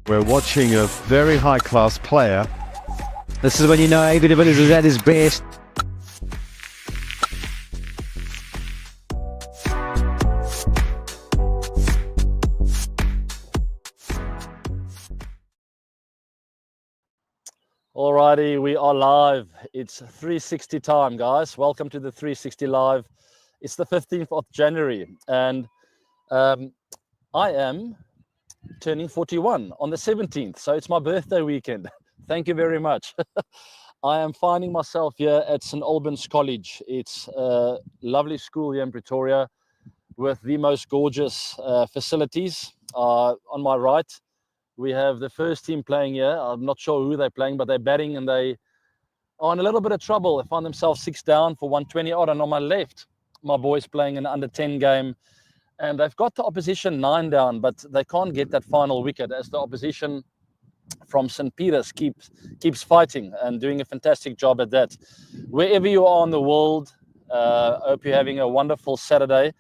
We're watching a very high-class player. This is when you know David Villiers is at his best. Alrighty, we are live. It's 360 time, guys. Welcome to the 360 Live. It's the 15th of January, and I am turning 41 on the 17th, so it's my birthday weekend. Thank you very much. I am finding myself here at St. Albans College. It's a lovely school here in Pretoria with the most gorgeous facilities. On my right, we have the first team playing here. I'm not sure who they're playing, but they're batting and they are in a little bit of trouble. They find themselves 6 down for 120 odd. And on my left, my boys playing an under 10 game. And they've got the opposition 9 down, but they can't get that final wicket as the opposition from St. Peter's keeps fighting and doing a fantastic job at that. Wherever you are in the world, I hope you're having a wonderful Saturday.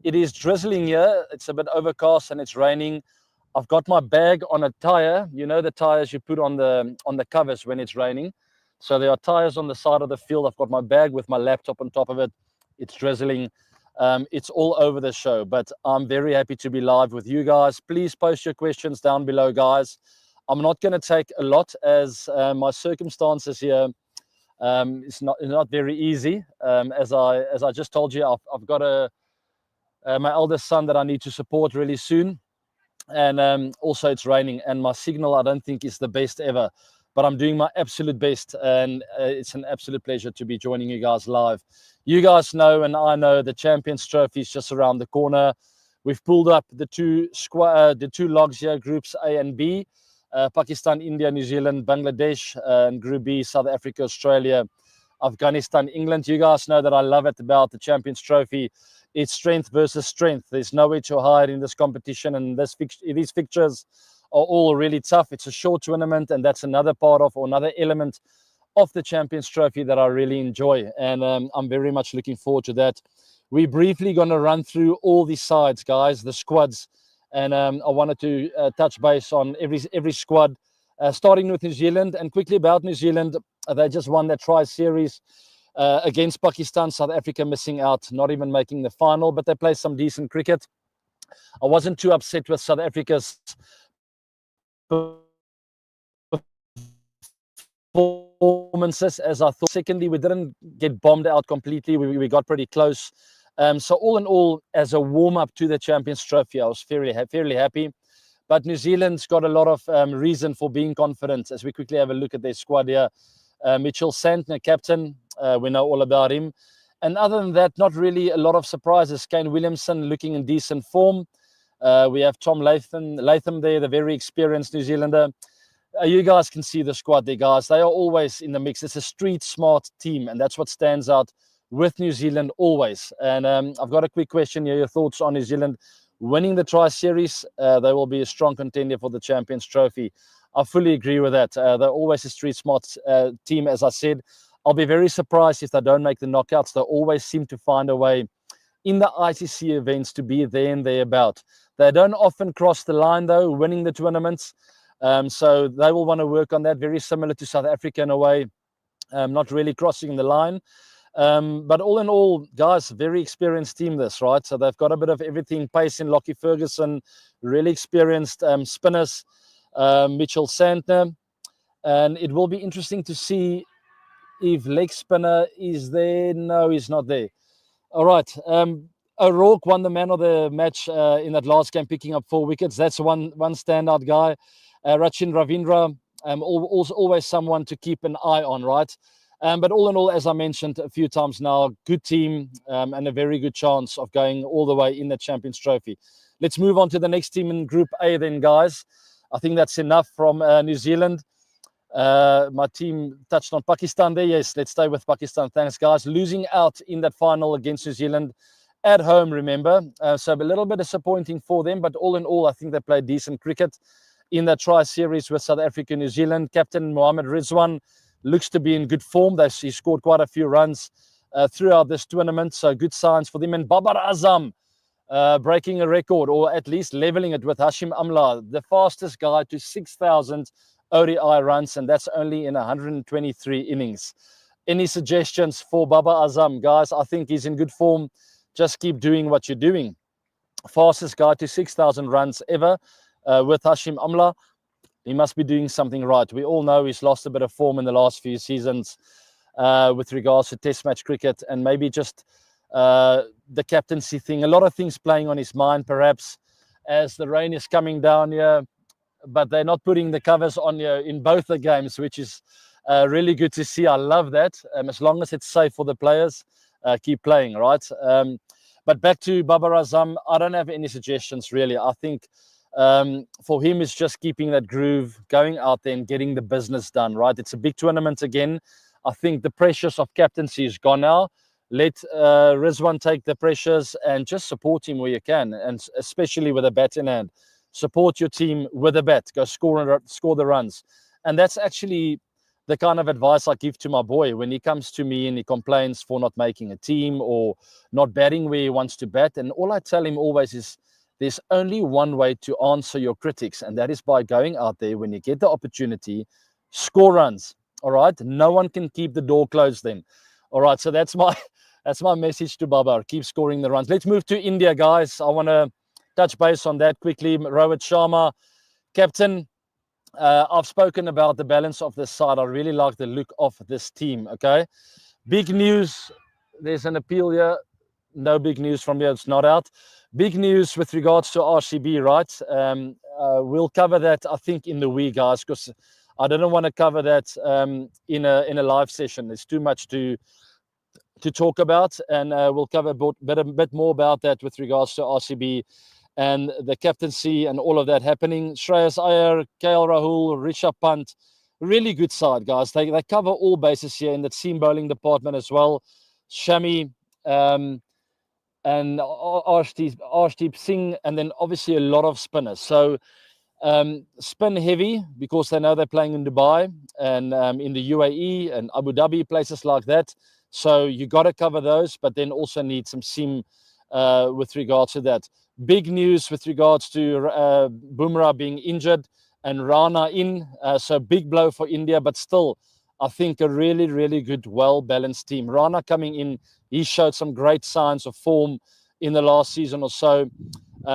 It is drizzling here. It's a bit overcast and it's raining. I've got my bag on a tire. You know the tires you put on the covers when it's raining. So there are tires on the side of the field. I've got my bag with my laptop on top of it. It's drizzling. It's all over the show, but I'm very happy to be live with you guys. Please post your questions down below, guys. I'm not going to take a lot as my circumstances here it's not very easy. As I just told you, I've got my eldest son that I need to support really soon. And also it's raining and my signal I don't think is the best ever, but I'm doing my absolute best, and it's an absolute pleasure to be joining you guys live. You guys know and I know the Champions Trophy is just around the corner. We've pulled up the two logs here, groups A and B, Pakistan, India, New Zealand, Bangladesh, and Group B, South Africa, Australia, Afghanistan, England. You guys know that I love it about the Champions Trophy. It's strength versus strength. There's nowhere to hide in this competition, and these fixtures are all really tough. It's a short tournament, and that's another part of, or another element of the Champions Trophy that I really enjoy, and I'm very much looking forward to that. We're briefly going to run through all these sides, guys, the squads, and I wanted to touch base on every squad, starting with New Zealand. And quickly about New Zealand, they just won their tri-series against Pakistan. South Africa missing out, not even making the final, but they played some decent cricket. I wasn't too upset with South Africa's performances as I thought. Secondly, we didn't get bombed out completely. We got pretty close. So all in all, as a warm-up to the Champions Trophy, I was fairly happy. But New Zealand's got a lot of reason for being confident. As we quickly have a look at their squad here. Mitchell Santner, captain, we know all about him. And other than that, not really a lot of surprises. Kane Williamson looking in decent form. We have Tom Latham there, the very experienced New Zealander. You guys can see the squad there, guys. They are always in the mix. It's a street smart team, and that's what stands out with New Zealand always. And I've got a quick question here. Your thoughts on New Zealand winning the tri-series? They will be a strong contender for the Champions Trophy. I fully agree with that. They're always a street smart team, as I said. I'll be very surprised if they don't make the knockouts. They always seem to find a way in the ICC events to be there and thereabout. They don't often cross the line, though, winning the tournaments. So they will want to work on that, very similar to South Africa in a way, not really crossing the line. But all in all, guys, very experienced team this, right? So they've got a bit of everything. Pace in Lockie Ferguson, really experienced spinners, Mitchell Santner. And it will be interesting to see if leg spinner is there. No, he's not there. All right. O'Rourke won the man of the match in that last game, picking up 4 wickets. That's one standout guy. Rachin Ravindra, always someone to keep an eye on, right? But all in all, as I mentioned a few times now, good team and a very good chance of going all the way in the Champions Trophy. Let's move on to the next team in Group A then, guys. I think that's enough from New Zealand. My team touched on Pakistan there. Yes, let's stay with Pakistan. Thanks, guys. Losing out in that final against New Zealand at home, remember. So a little bit disappointing for them, but all in all, I think they played decent cricket in that tri-series with South Africa and New Zealand. Captain Mohammad Rizwan looks to be in good form. He scored quite a few runs throughout this tournament, so good signs for them. And Babar Azam, breaking a record or at least leveling it with Hashim Amla, the fastest guy to 6,000 ODI runs, and that's only in 123 innings. Any suggestions for Baba Azam? Guys, I think he's in good form. Just keep doing what you're doing. Fastest guy to 6,000 runs ever with Hashim Amla. He must be doing something right. We all know he's lost a bit of form in the last few seasons with regards to test match cricket, and maybe just the captaincy thing. A lot of things playing on his mind, perhaps, as the rain is coming down here. But they're not putting the covers on here in both the games, which is really good to see. I love that. As long as it's safe for the players, keep playing, right? But back to Babar Azam, I don't have any suggestions, really. I think for him, it's just keeping that groove, going out there and getting the business done, right? It's a big tournament again. I think the pressures of captaincy is gone now. Let Rizwan take the pressures and just support him where you can, and especially with a bat in hand. Support your team with a bat. Go score the runs. And that's actually the kind of advice I give to my boy when he comes to me and he complains for not making a team or not batting where he wants to bat. And all I tell him always is there's only one way to answer your critics, and that is by going out there when you get the opportunity, score runs. All right. No one can keep the door closed then. All right. So that's my message to Babar. Keep scoring the runs. Let's move to India, guys. I want to touch base on that quickly. Rohit Sharma, captain. I've spoken about the balance of this side. I really like the look of this team. Okay. Big news. There's an appeal here. No big news from here. It's not out. Big news with regards to RCB, right? We'll cover that, I think, in the week, guys, because I don't want to cover that in a live session. There's too much to talk about, and we'll cover a bit more about that with regards to RCB and the captaincy and all of that happening. Shreyas Iyer, KL Rahul, Rishabh Pant, really good side, guys. They cover all bases here in the seam bowling department as well. Shami and Arshdeep Singh, and then obviously a lot of spinners. So spin heavy because they know they're playing in Dubai and in the UAE and Abu Dhabi, places like that. So you got to cover those, but then also need some seam with regards to that. Big news with regards to Bumrah being injured and Rana in. So big blow for India, but still, I think a really, really good, well-balanced team. Rana coming in, he showed some great signs of form in the last season or so.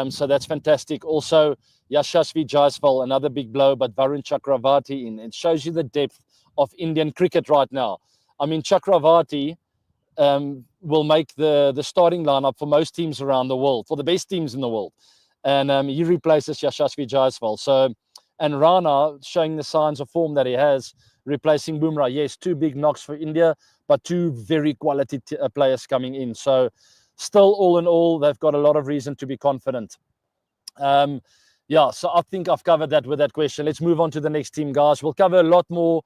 So that's fantastic. Also, Yashasvi Jaiswal, another big blow, but Varun Chakravarti in. It shows you the depth of Indian cricket right now. I mean, Chakravarti will make the starting lineup for most teams around the world, for the best teams in the world. And he replaces Yashasvi Jaiswal. So, and Rana showing the signs of form that he has, replacing Bumrah. Yes, two big knocks for India, but two very quality players coming in. So still, all in all, they've got a lot of reason to be confident. Yeah, so I think I've covered that with that question. Let's move on to the next team, guys. We'll cover a lot more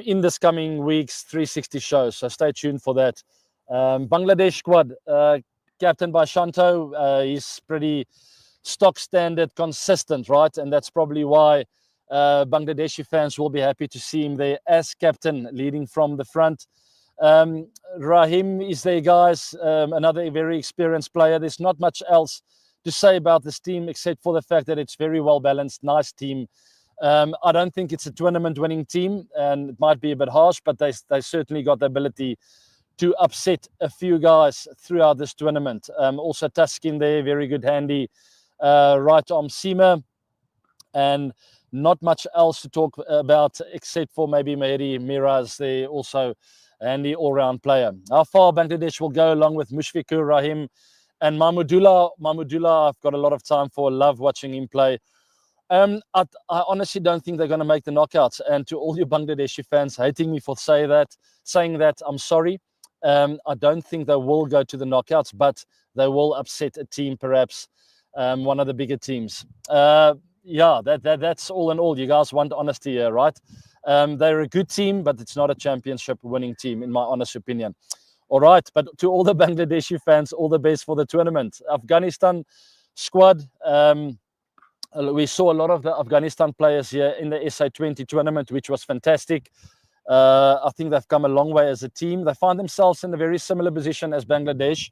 in this coming week's 360 shows, so stay tuned for that. Bangladesh squad, captained by Shanto. He's pretty stock standard, consistent, right? And that's probably why Bangladeshi fans will be happy to see him there as captain, leading from the front. Rahim is there, guys. Another very experienced player. There's not much else to say about this team except for the fact that it's very well balanced, nice team. I don't think it's a tournament winning team, and it might be a bit harsh, but they certainly got the ability to upset a few guys throughout this tournament. Also Tuskin there, very good handy right arm seamer, and not much else to talk about except for maybe Mehdi Miraz there, also handy all-round player. How far Bangladesh will go along with Mushfiqur Rahim and Mahmudullah. I've got a lot of time for. Love watching him play. I honestly don't think they're going to make the knockouts. And to all you Bangladeshi fans hating me for saying that, I'm sorry. I don't think they will go to the knockouts, but they will upset a team, perhaps one of the bigger teams. Yeah, that's all in all. You guys want honesty here, right? They're a good team, but it's not a championship winning team, in my honest opinion. All right, but to all the Bangladeshi fans, all the best for the tournament. Afghanistan squad. We saw a lot of the Afghanistan players here in the SA20 tournament, which was fantastic. I think they've come a long way as a team. They find themselves in a very similar position as Bangladesh.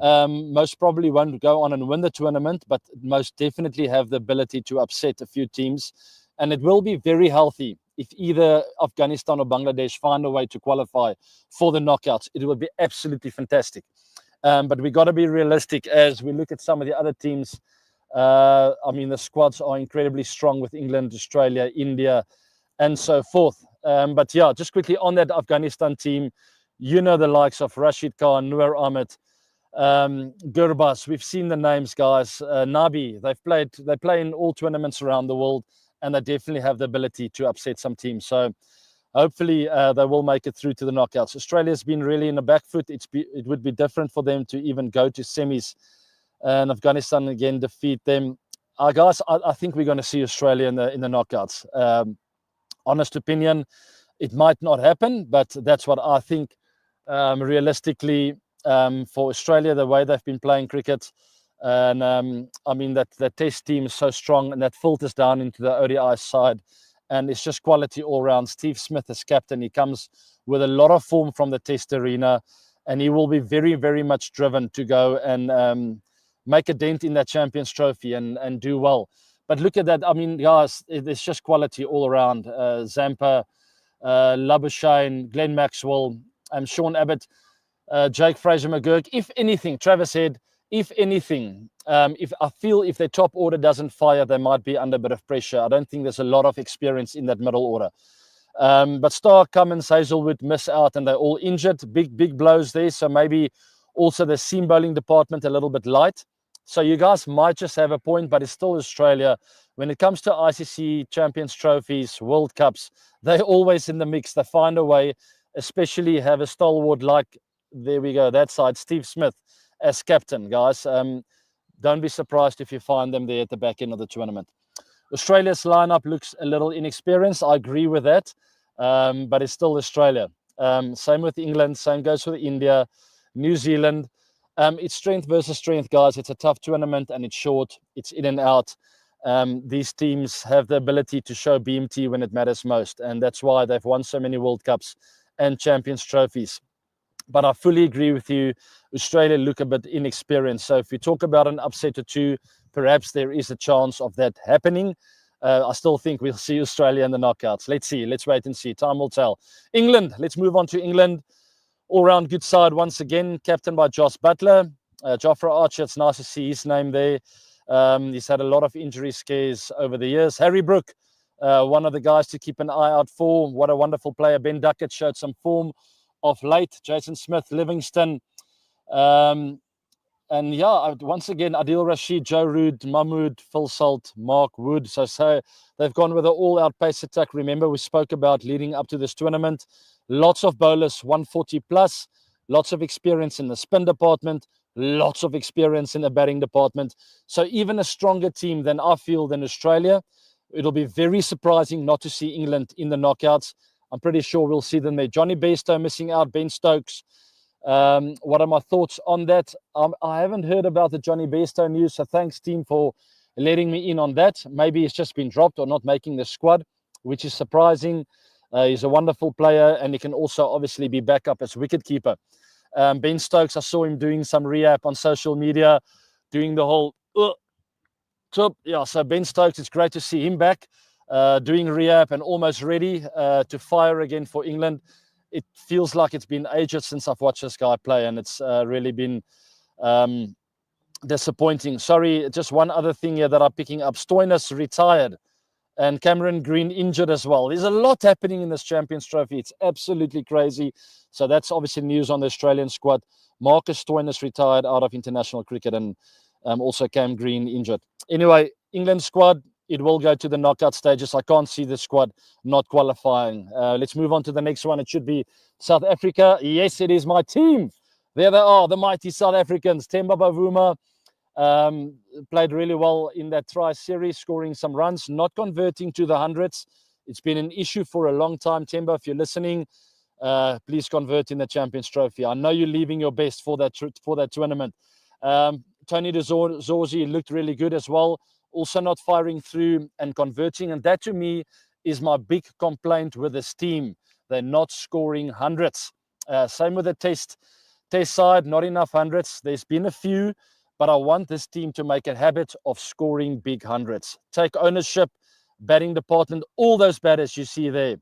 most probably won't go on and win the tournament, but most definitely have the ability to upset a few teams. And it will be very healthy if either Afghanistan or Bangladesh find a way to qualify for the knockouts. It would be absolutely fantastic. But we got to be realistic as we look at some of the other teams. I mean, the squads are incredibly strong with England, Australia, India, and so forth. But yeah, just quickly on that Afghanistan team, you know the likes of Rashid Khan, Noor Ahmed, Gurbas. We've seen the names, guys. Nabi. They play in all tournaments around the world, and they definitely have the ability to upset some teams. So hopefully they will make it through to the knockouts. Australia's been really in the back foot. It would be different for them to even go to semis, and Afghanistan again defeat them. Guys, I think we're going to see Australia in the knockouts. Honest opinion, it might not happen, but that's what I think. Realistically, for Australia, the way they've been playing cricket, and I mean that test team is so strong, and that filters down into the ODI side, and it's just quality all round. Steve Smith as captain, he comes with a lot of form from the test arena, and he will be very, very much driven to go and make a dent in that Champions Trophy and do well. But look at that. I mean, guys, it's just quality all around. Zampa, Labuschagne, Glenn Maxwell, Sean Abbott, Jake Fraser-McGurk. If anything, Travis said, if anything, if their top order doesn't fire, they might be under a bit of pressure. I don't think there's a lot of experience in that middle order. But Stark, Cummins, Hazelwood miss out, and they're all injured. Big blows there. So maybe also the seam bowling department a little bit light. So you guys might just have a point, but it's still Australia. When it comes to ICC Champions Trophies, World Cups, they're always in the mix. They find a way, especially have a stalwart like, there we go, that side, Steve Smith as captain, guys. Don't be surprised if you find them there at the back end of the tournament. Australia's lineup looks a little inexperienced. I agree with that, but it's still Australia. Same with England. Same goes with India, New Zealand. It's strength versus strength, guys. It's a tough tournament, and it's short. It's in and out. These teams have the ability to show BMT when it matters most, and that's why they've won so many World Cups and Champions Trophies. But I fully agree with you. Australia look a bit inexperienced. So if you talk about an upset or two, perhaps there is a chance of that happening. I still think we'll see Australia in the knockouts. Let's see. Let's wait and see. Time will tell. England. Let's move on to England. All-round good side once again, captained by Joss Butler. Jofra Archer, it's nice to see his name there. He's had a lot of injury scares over the years. Harry Brook, one of the guys to keep an eye out for. What a wonderful player. Ben Duckett showed some form of late. Jason Smith, Livingston. And yeah, once again, Adil Rashid, Joe Root, Mahmood, Phil Salt, Mark Wood. So they've gone with an all-out pace attack. Remember, we spoke about leading up to this tournament. Lots of bowlers, 140 plus. Lots of experience in the spin department. Lots of experience in the batting department. So even a stronger team than I feel than Australia. It'll be very surprising not to see England in the knockouts. I'm pretty sure we'll see them there. Johnny Bairstow missing out, Ben Stokes. What are my thoughts on that? I haven't heard about the Johnny Bairstow news, so thanks, team, for letting me in on that. Maybe it's just been dropped or not making the squad, which is surprising. He's a wonderful player, and he can also obviously be backup as wicketkeeper. Ben Stokes, I saw him doing some re-app on social media, doing the whole yeah. So Ben Stokes, it's great to see him back, doing re-app and almost ready to fire again for England. It feels like it's been ages since I've watched this guy play, and it's really been disappointing. Sorry, just one other thing here that I'm picking up. Stoinis retired, and Cameron Green injured as well. There's a lot happening in this Champions Trophy. It's absolutely crazy. So that's obviously news on the Australian squad. Marcus Stoinis retired out of international cricket, and also Cam Green injured. Anyway, England squad, it will go to the knockout stages. I can't see the squad not qualifying. Let's move on to the next one. It should be South Africa. Yes, it is my team. There they are, the mighty South Africans. Themba Bavuma played really well in that tri-series, scoring some runs, not converting to the hundreds. It's been an issue for a long time. Themba, if you're listening, please convert in the Champions Trophy. I know you're leaving your best for that tournament. Tony de Zorzi looked really good as well. Also not firing through and converting. And that to me is my big complaint with this team. They're not scoring hundreds. Same with the test Test side, not enough hundreds. There's been a few, but I want this team to make a habit of scoring big hundreds. Take ownership, batting department, all those batters you see there.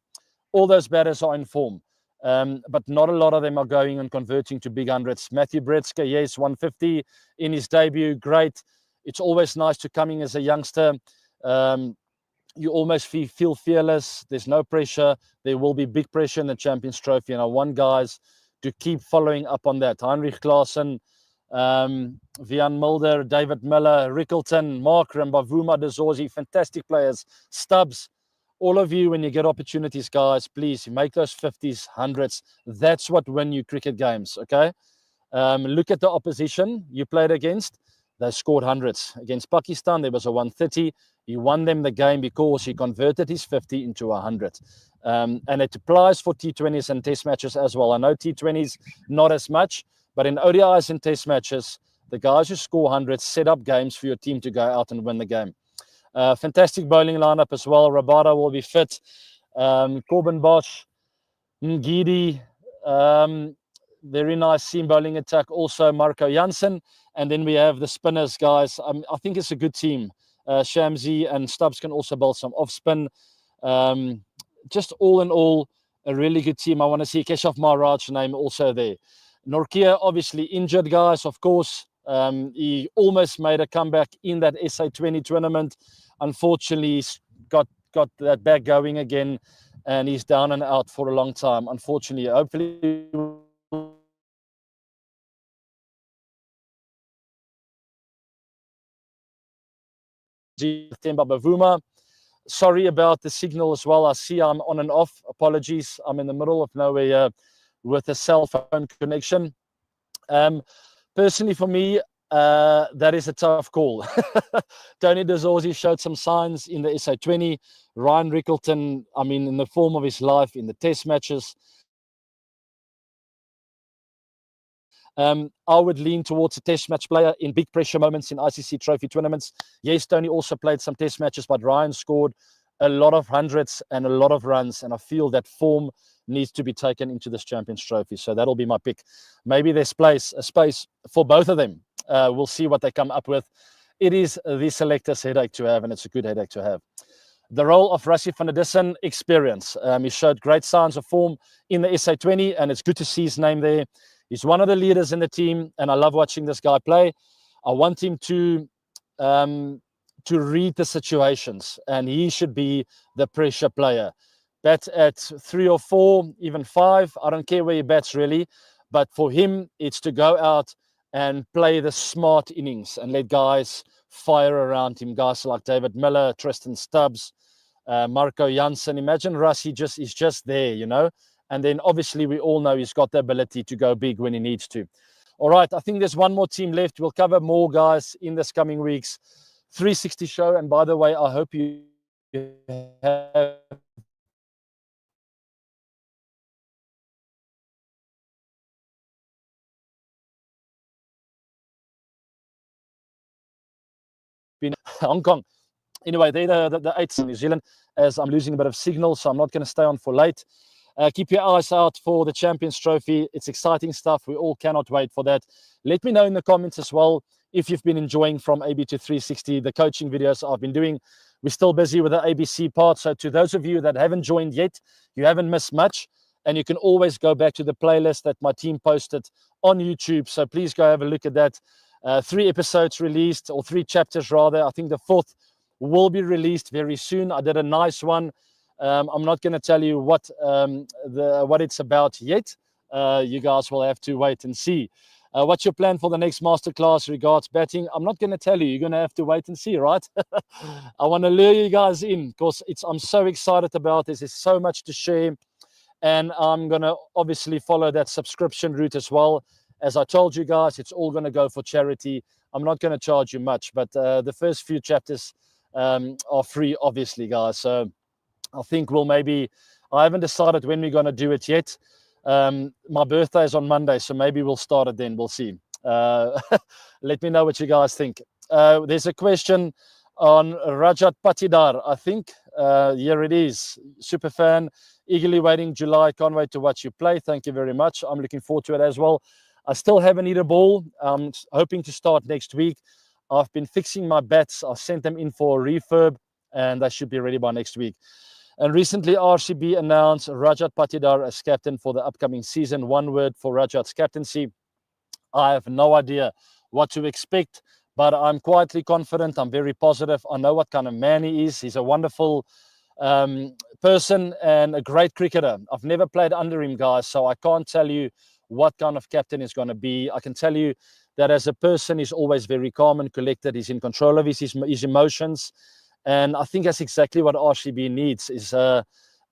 All those batters are in form, but not a lot of them are going and converting to big hundreds. Matthew Bretzker, yes, 150 in his debut, great. It's always nice to come in as a youngster. You almost feel fearless. There's no pressure. There will be big pressure in the Champions Trophy, and I want guys to keep following up on that. Heinrich Klaassen, Vian Mulder, David Miller, Rickleton, Mark Rambavuma, De Zorzi, fantastic players. Stubbs, all of you, when you get opportunities, guys, please make those 50s, 100s. That's what win you cricket games, okay? Look at the opposition you played against. They scored hundreds. Against Pakistan, there was a 130. He won them the game because he converted his 50 into 100. And it applies for T20s and Test matches as well. I know T20s not as much, but in ODIs and Test matches, the guys who score hundreds set up games for your team to go out and win the game. Fantastic bowling lineup as well. Rabada will be fit. Corbin Bosch, Ngidi, very nice seam bowling attack. Also Marco Jansen. And then we have the spinners, guys. I think it's a good team. Shamsi and Stubbs can also bowl some off spin. Just all in all, a really good team. I want to see Keshav Maharaj's name also there. Norkia, obviously injured, guys, of course. He almost made a comeback in that SA20 tournament. Unfortunately, he's got that back going again, and he's down and out for a long time. Unfortunately, hopefully Themba Bavuma. Sorry about the signal as well. I see I'm on and off. Apologies. I'm in the middle of nowhere with a cell phone connection. Personally, for me, that is a tough call. Tony De Zorzi showed some signs in the SA20. Ryan Rickleton, I mean, in the form of his life in the Test matches. I would lean towards a Test match player in big pressure moments in ICC Trophy tournaments. Yes, Tony also played some Test matches, but Ryan scored a lot of hundreds and a lot of runs, and I feel that form needs to be taken into this Champions Trophy. So that'll be my pick. Maybe there's a space for both of them. We'll see what they come up with. It is the selector's headache to have, and it's a good headache to have. The role of Rassie van der Dussen, experience. He showed great signs of form in the SA20, and it's good to see his name there. He's one of the leaders in the team, and I love watching this guy play. I want him to read the situations, and he should be the pressure player. Bat at 3 or 4, even 5. I don't care where he bats, really. But for him, it's to go out and play the smart innings and let guys fire around him. Guys like David Miller, Tristan Stubbs, Marco Jansen. Imagine Rassie is just there, you know. And then obviously we all know he's got the ability to go big when he needs to. All right, I think there's one more team left. We'll cover more, guys, in this coming weeks. 360 show. And by the way, I hope you have been Hong Kong. Anyway, they're the 8th in New Zealand, as I'm losing a bit of signal, so I'm not going to stay on for late. Keep your eyes out for the Champions Trophy. It's exciting stuff. We all cannot wait for that. Let me know in the comments as well if you've been enjoying from AB to 360, the coaching videos I've been doing. We're still busy with the ABC part. So to those of you that haven't joined yet, you haven't missed much. And you can always go back to the playlist that my team posted on YouTube. So please go have a look at that. 3 episodes released, or 3 chapters rather. I think the 4th will be released very soon. I did a nice one. I'm not going to tell you what it's about yet. You guys will have to wait and see. What's your plan for the next masterclass regards batting? I'm not going to tell you. You're going to have to wait and see, right? I want to lure you guys in because I'm so excited about this. There's so much to share. And I'm going to obviously follow that subscription route as well. As I told you guys, it's all going to go for charity. I'm not going to charge you much, but the first few chapters are free, obviously, guys. So I think I haven't decided when we're going to do it yet. My birthday is on Monday, so maybe we'll start it then. We'll see. Let me know what you guys think. There's a question on Rajat Patidar, I think. Here it is. Super fan. Eagerly waiting July. Can't wait to watch you play. Thank you very much. I'm looking forward to it as well. I still haven't hit a ball. I'm hoping to start next week. I've been fixing my bats. I sent them in for a refurb, and they should be ready by next week. And recently, RCB announced Rajat Patidar as captain for the upcoming season. One word for Rajat's captaincy. I have no idea what to expect, but I'm quietly confident. I'm very positive. I know what kind of man he is. He's a wonderful person and a great cricketer. I've never played under him, guys, so I can't tell you what kind of captain he's going to be. I can tell you that as a person, he's always very calm and collected. He's in control of his emotions. And I think that's exactly what RCB needs, is a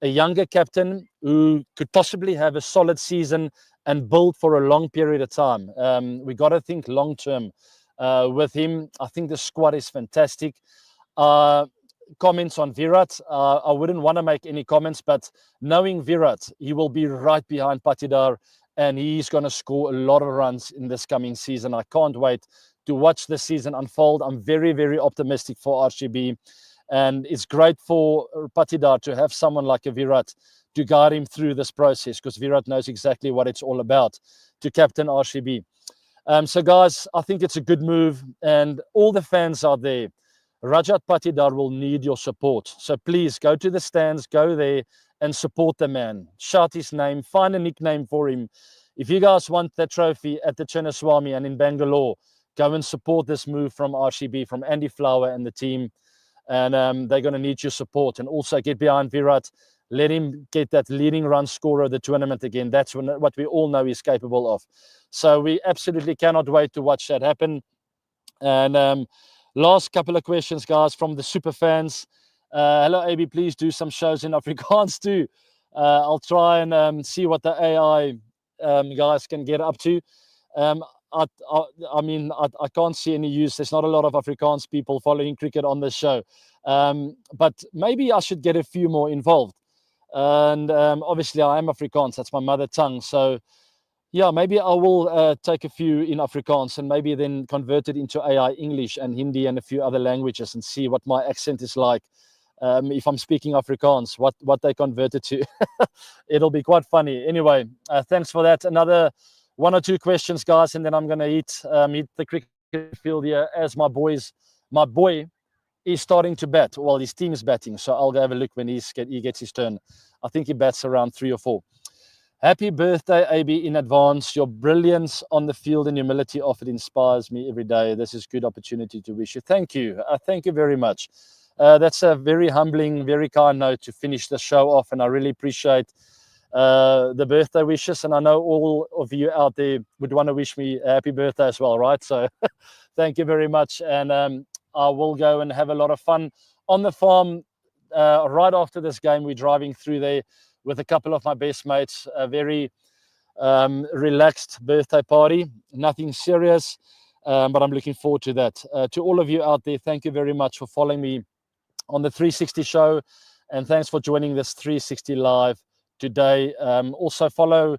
younger captain who could possibly have a solid season and build for a long period of time. We got to think long term with him. I think the squad is fantastic. Comments on Virat. I wouldn't want to make any comments, but knowing Virat, he will be right behind Patidar, and he's going to score a lot of runs in this coming season. I can't wait to watch the season unfold. I'm very, very optimistic for RCB, and it's great for Patidar to have someone like a Virat to guide him through this process, because Virat knows exactly what it's all about to captain RCB. So, guys, I think it's a good move, and all the fans out there, Rajat Patidar will need your support. So please go to the stands, go there and support the man. Shout his name, find a nickname for him. If you guys want that trophy at the Chinnaswamy and in Bangalore, go and support this move from RCB, from Andy Flower and the team. And they're going to need your support. And also get behind Virat. Let him get that leading run scorer of the tournament again. That's what we all know he's capable of. So we absolutely cannot wait to watch that happen. And last couple of questions, guys, from the super fans. Hello, AB, please do some shows in Afrikaans too. I'll try and see what the AI guys can get up to. I mean, I can't see any use. There's not a lot of Afrikaans people following cricket on this show. But maybe I should get a few more involved. And obviously, I am Afrikaans. That's my mother tongue. So, yeah, maybe I will take a few in Afrikaans and maybe then convert it into AI English and Hindi and a few other languages and see what my accent is like. If I'm speaking Afrikaans, what they convert it to. It'll be quite funny. Anyway, thanks for that. Another one or two questions, guys, and then I'm going to hit the cricket field here as my boy is starting to bat. Well, his team is batting, so I'll go have a look when he gets his turn. I think he bats around 3 or 4. Happy birthday, AB, in advance. Your brilliance on the field and humility of it inspires me every day. This is a good opportunity to wish you. Thank you. Thank you very much. That's a very humbling, very kind note to finish the show off, and I really appreciate the birthday wishes. And I know all of you out there would want to wish me a happy birthday as well, right? So thank you very much. And I will go and have a lot of fun on the farm. Right after this game, we're driving through there with a couple of my best mates, a very relaxed birthday party, nothing serious, but I'm looking forward to that. To all of you out there, thank you very much for following me on the 360 show, and thanks for joining this 360 live today. Also follow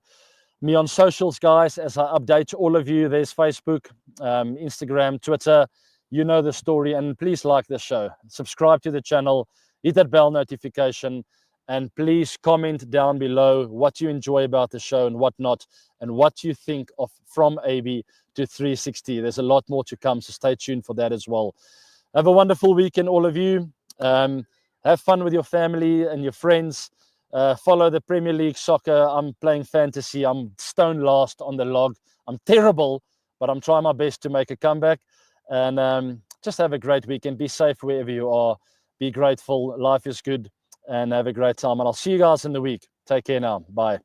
me on socials, guys, as I update all of you. There's Facebook, Instagram, Twitter. You know the story, and please like the show, subscribe to the channel, hit that bell notification, and please comment down below what you enjoy about the show and what not, and what you think of from AB to 360. There's a lot more to come, so stay tuned for that as well. Have a wonderful weekend, all of you. Have fun with your family and your friends. Follow the Premier League soccer. I'm playing fantasy. I'm stone last on the log. I'm terrible, but I'm trying my best to make a comeback. And just have a great weekend. Be safe wherever you are. Be grateful. Life is good. And have a great time. And I'll see you guys in the week. Take care now. Bye.